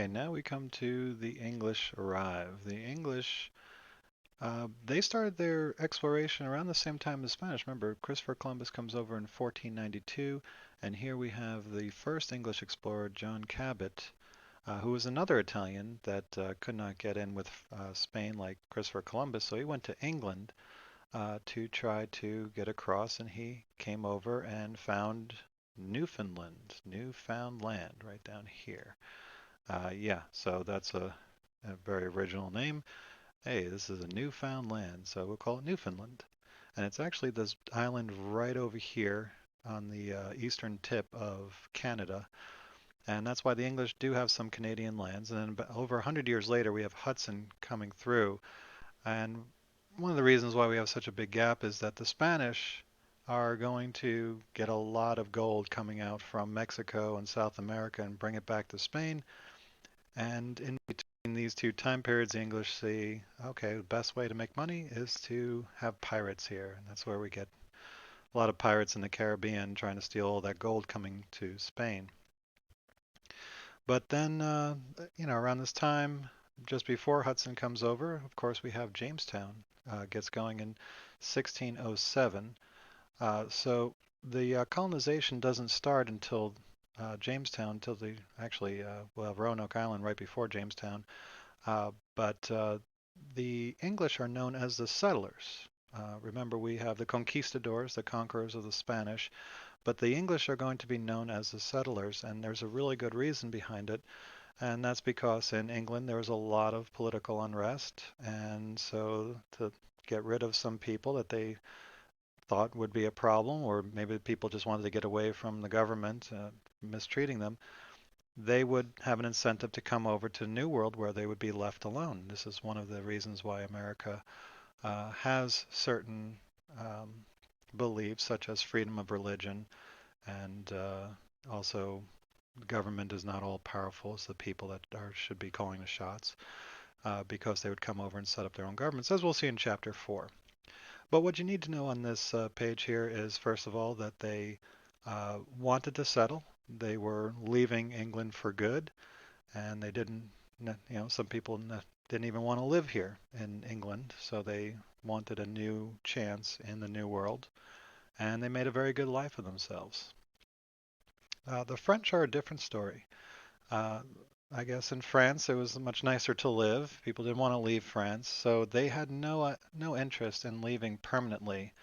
Okay, now we come to the English arrive. The English, they started their exploration around the same time as Spanish. Remember, Christopher Columbus comes over in 1492, and here we have the first English explorer, John Cabot, who was another Italian that could not get in with Spain like Christopher Columbus, so he went to England to try to get across, and he came over and found Newfound land, right down here. Yeah, so that's a very original name. Hey, this is a newfound land, so we'll call it Newfoundland. And it's actually this island right over here on the eastern tip of Canada. And that's why the English do have some Canadian lands. And then over 100 years later, we have Hudson coming through. And one of the reasons why we have such a big gap is that the Spanish are going to get a lot of gold coming out from Mexico and South America and bring it back to Spain. And in between these two time periods, the English see, okay, the best way to make money is to have pirates here. And that's where we get a lot of pirates in the Caribbean trying to steal all that gold coming to Spain. But then, around this time, just before Hudson comes over, of course, we have Jamestown gets going in 1607. So the colonization doesn't start until Jamestown, until we'll have Roanoke Island right before Jamestown. But the English are known as the settlers. Remember, we have the conquistadors, the conquerors of the Spanish, but the English are going to be known as the settlers, and there's a really good reason behind it. And that's because in England there was a lot of political unrest, and so to get rid of some people that they thought would be a problem, or maybe people just wanted to get away from the government mistreating them, they would have an incentive to come over to the New World where they would be left alone. This is one of the reasons why America has certain um, beliefs, such as freedom of religion, and also government is not all powerful. It's the people that should be calling the shots because they would come over and set up their own governments, as we'll see in Chapter 4. But what you need to know on this page here is, first of all, that they wanted to settle. They were leaving England for good, and they didn't, some people didn't even want to live here in England, so they wanted a new chance in the New World, and they made a very good life for themselves. The French are a different story. Uh, I guess in France it was much nicer to live. People didn't want to leave France, so they had no interest in leaving permanently,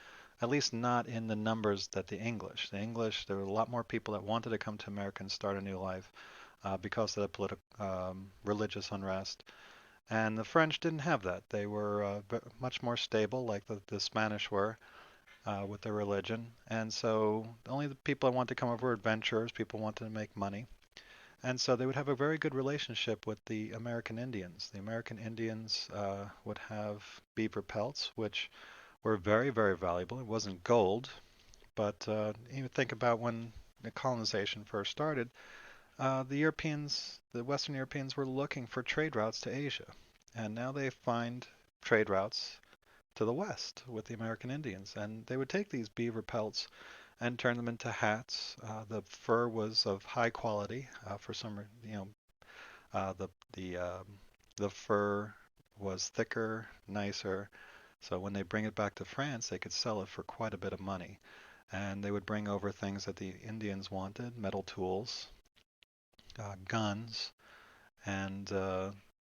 at least not in the numbers that the English. The English, there were a lot more people that wanted to come to America and start a new life because of the religious unrest. And the French didn't have that. They were much more stable, like the Spanish were, with their religion. And so only the people that wanted to come over were adventurers, people wanted to make money. And so they would have a very good relationship with the American Indians. The American Indians would have beaver pelts, which were very, very valuable. It wasn't gold, but you think about when the colonization first started, the Western Europeans were looking for trade routes to Asia. And now they find trade routes to the west with the American Indians. And they would take these beaver pelts and turn them into hats. The fur was of high quality for some, uh, the the um, the fur was thicker, nicer. So when they bring it back to France, they could sell it for quite a bit of money. And they would bring over things that the Indians wanted, metal tools, guns, and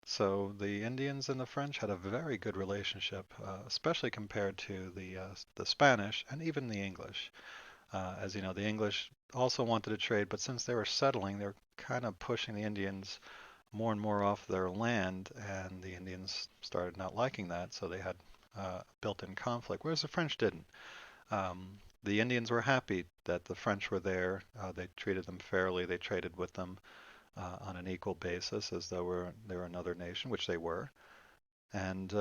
so the Indians and the French had a very good relationship, especially compared to the Spanish and even the English. As you know, the English also wanted to trade, but since they were settling, they were kind of pushing the Indians more and more off their land, and the Indians started not liking that, so they had built-in conflict, whereas the French didn't. The Indians were happy that the French were there. They treated them fairly. They traded with them on an equal basis as though they were another nation, which they were. And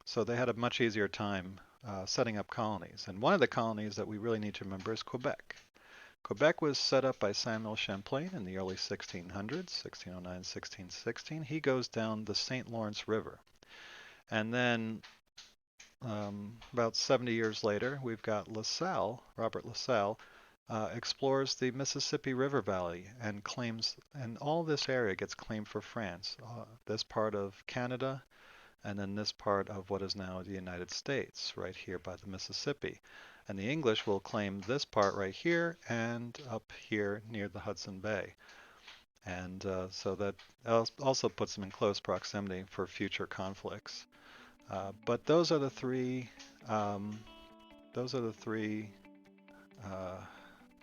so they had a much easier time setting up colonies. And one of the colonies that we really need to remember is Quebec. Quebec was set up by Samuel Champlain in the early 1600s, 1609, 1616. He goes down the St. Lawrence River. And then about 70 years later, we've got LaSalle, Robert LaSalle, explores the Mississippi River Valley and claims, and all this area gets claimed for France. This part of Canada, and then this part of what is now the United States, right here by the Mississippi. And the English will claim this part right here and up here near the Hudson Bay. And so that also puts them in close proximity for future conflicts. But um, those are the three uh,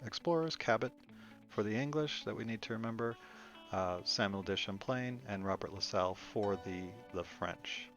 explorers: Cabot for the English that we need to remember, Samuel de Champlain, and Robert La Salle for the French.